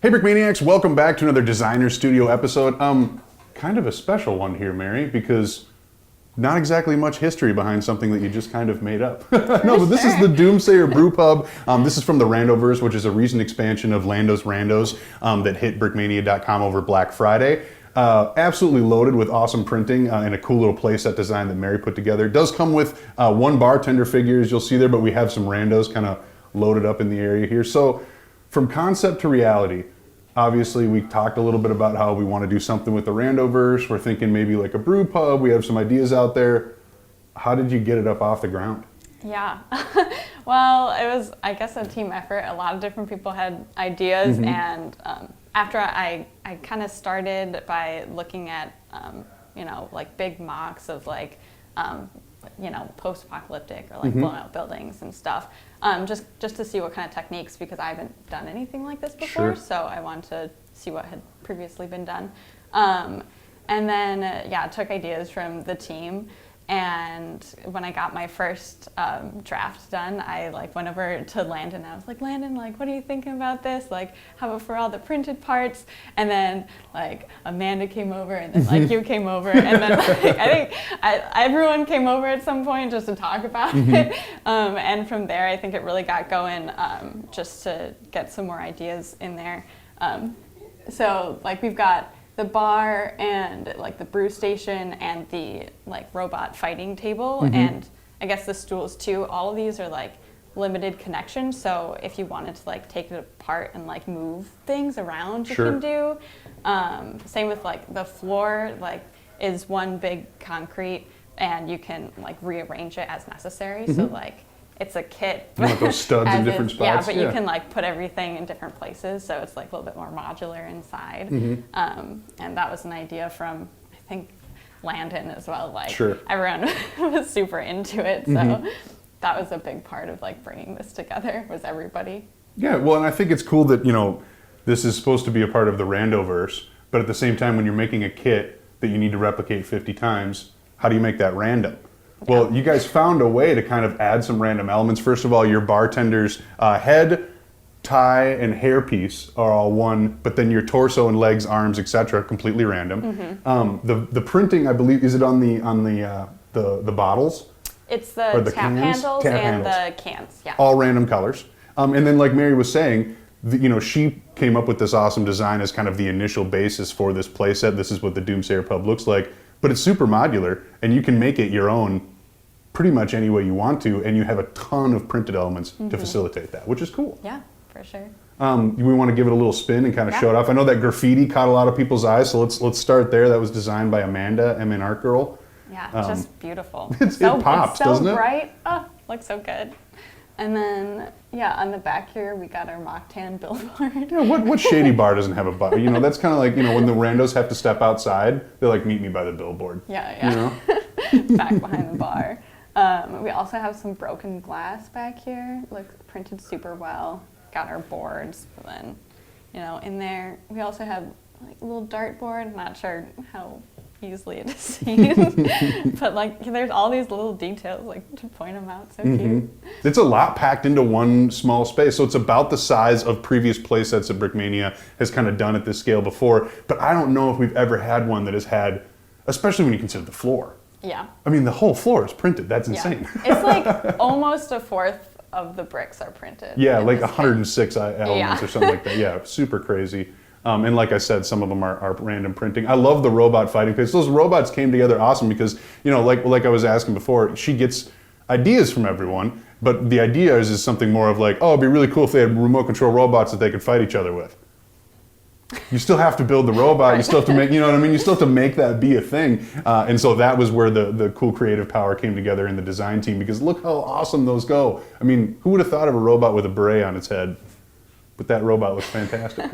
Hey Brickmaniacs, welcome back to another Designer Studio episode. Kind of a special one here, Mary, because not exactly much history behind something that you just kind of made up. No, but this is the Doomsayer Brew Pub. This is from the Randoverse, which is a recent expansion of Lando's Randos that hit Brickmania.com over Black Friday. Absolutely loaded with awesome printing and a cool little playset design that Mary put together. It does come with one bartender figure, as you'll see there, but we have some randos kind of loaded up in the area here. So from concept to reality, obviously we talked a little bit about how we want to do something with the Randoverse. We're thinking maybe like a brew pub. We have some ideas out there. How did you get it up off the ground? Yeah, well, it was, I guess, a team effort. A lot of different people had ideas, and after I kind of started by looking at, like big mocks of like, post-apocalyptic or like blown out buildings and stuff, just to see what kind of techniques, because I haven't done anything like this before, so I wanted to see what had previously been done. And then, took ideas from the team. And when I got my first draft done, I went over to Landon and I was like, Landon, what are you thinking about this? How about for all the printed parts? And then Amanda came over, and then you came over, and then I think everyone came over at some point just to talk about it. And from there, I think it really got going, just to get some more ideas in there. So we've got the bar and the brew station and the robot fighting table, and I guess the stools too. All of these are limited connection, so if you wanted to take it apart and move things around, you can do. Same with the floor is one big concrete, and you can rearrange it as necessary. So it's a kit. You want those studs in different spots? Yeah, but you can put everything in different places, so it's a little bit more modular inside. And that was an idea from, I think, Landon as well. Everyone was super into it, so that was a big part of bringing this together, was everybody. Yeah, well, and I think it's cool that, this is supposed to be a part of the Randoverse, but at the same time, when you're making a kit that you need to replicate 50 times, how do you make that random? Well, you guys found a way to kind of add some random elements. First of all, your bartender's head, tie, and hairpiece are all one, but then your torso and legs, arms, etc., completely random. The printing, I believe, is it on the bottles? It's the tap handles and the cans. Yeah. All random colors. And then, like Mary was saying, she came up with this awesome design as kind of the initial basis for this playset. This is what the Doomsayer Pub looks like. But it's super modular, and you can make it your own pretty much any way you want to, and you have a ton of printed elements to facilitate that, which is cool. Yeah, for sure. We want to give it a little spin and kind of show it off. I know that graffiti caught a lot of people's eyes, so let's start there. That was designed by Amanda, MN Art Girl. Yeah, just beautiful. It pops, doesn't it? So bright. Oh, looks so good. And then, on the back here, we got our mock tan billboard. Yeah, what shady bar doesn't have a bar? That's kind of when the randos have to step outside, they're meet me by the billboard. Yeah. Back behind the bar. We also have some broken glass back here. Looks printed super well. Got our boards. And then, in there, we also have a little dartboard. I'm not sure how easily it is seen, but there's all these little details to point them out. So cute. It's a lot packed into one small space, so it's about the size of previous play sets that Brickmania has kind of done at this scale before, but I don't know if we've ever had one that has had, especially when you consider the floor. Yeah. I mean, the whole floor is printed. That's insane. It's almost a fourth of the bricks are printed. Yeah, 106 elements or something like that. Yeah, super crazy. And like I said, some of them are random printing. I love the robot fighting because those robots came together awesome because, like I was asking before, she gets ideas from everyone, but the idea is something more of it'd be really cool if they had remote control robots that they could fight each other with. You still have to build the robot, you still have to make, you still have to make that be a thing. And so that was where the cool creative power came together in the design team, because look how awesome those go. I mean, who would have thought of a robot with a beret on its head? But that robot looks fantastic.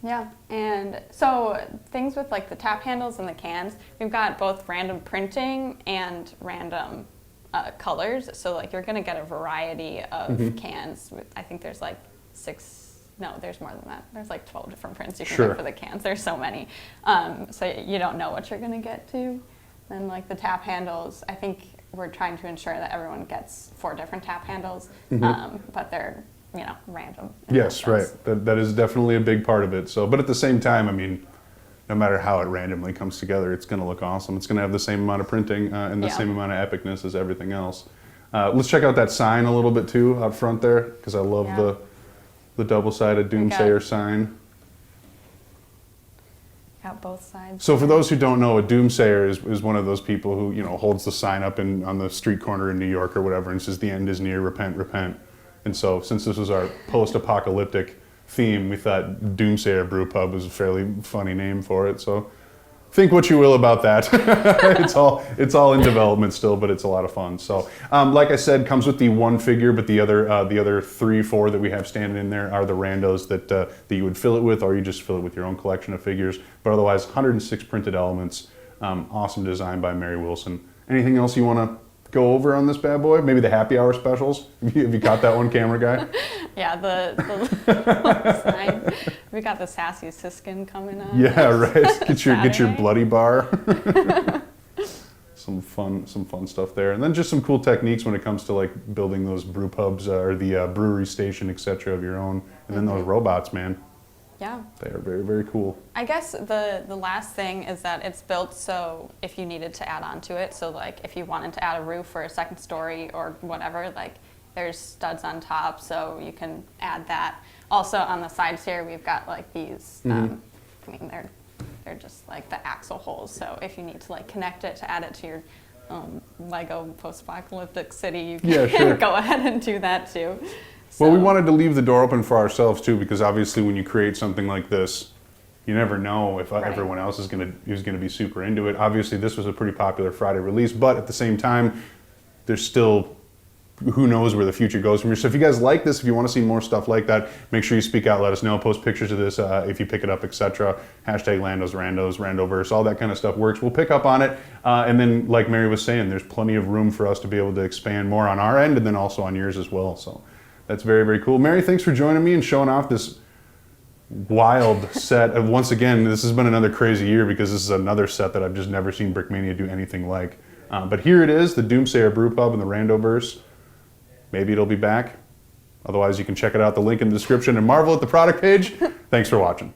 Yeah, and so things with the tap handles and the cans, we've got both random printing and random colors. So you're going to get a variety of cans. I think there's there's more than that. There's 12 different prints you can get for the cans. There's so many. So you don't know what you're going to get to. Then the tap handles, I think we're trying to ensure that everyone gets 4 different tap handles, but they're random. Yes, right. That is definitely a big part of it. So, but at the same time, I mean, no matter how it randomly comes together, it's going to look awesome. It's going to have the same amount of printing and the same amount of epicness as everything else. Let's check out that sign a little bit too out front there, because I love the double-sided Doomsayer sign. Got both sides. So for those who don't know, a Doomsayer is one of those people who holds the sign up on the street corner in New York or whatever and says the end is near, repent, repent. And so since this was our post-apocalyptic theme, we thought Doomsayer Brew Pub was a fairly funny name for it. So think what you will about that. it's all in development still, but it's a lot of fun. So like I said, comes with the one figure, but the other 3, 4 that we have standing in there are the randos that you would fill it with, or you just fill it with your own collection of figures. But otherwise, 106 printed elements. Awesome design by Mary Wilson. Anything else you want to go over on this bad boy? Maybe the happy hour specials? Have you caught that one, camera guy? Yeah, the sign. We got the sassy Siskin coming up. Yeah, right. Get your bloody bar. some fun stuff there, and then just some cool techniques when it comes to like building those brew pubs or the brewery station, etc. of your own, and then those robots, man. Yeah. They are very, very cool. I guess the last thing is that it's built so if you needed to add on to it, so like if you wanted to add a roof or a second story or whatever, like there's studs on top, so you can add that. Also on the sides here, we've got like these, I mean, they're just like the axle holes, so if you need to like connect it to add it to your Lego post-apocalyptic city, you can go ahead and do that too. So. Well, we wanted to leave the door open for ourselves too, because obviously when you create something like this, you never know if everyone else is going to be super into it. Obviously, this was a pretty popular Friday release, but at the same time, there's still who knows where the future goes from here. So if you guys like this, if you want to see more stuff like that, make sure you speak out, let us know, post pictures of this if you pick it up, etc. Hashtag Landos, Randos, Randoverse, all that kind of stuff works. We'll pick up on it. And then like Mary was saying, there's plenty of room for us to be able to expand more on our end and then also on yours as well. So that's very, very cool. Mary, thanks for joining me and showing off this wild set. Once again, this has been another crazy year because this is another set that I've just never seen Brickmania do anything like. But here it is, the Doomsayer Brew Pub and the Randoverse. Maybe it'll be back. Otherwise, you can check it out, the link in the description, and marvel at the product page. Thanks for watching.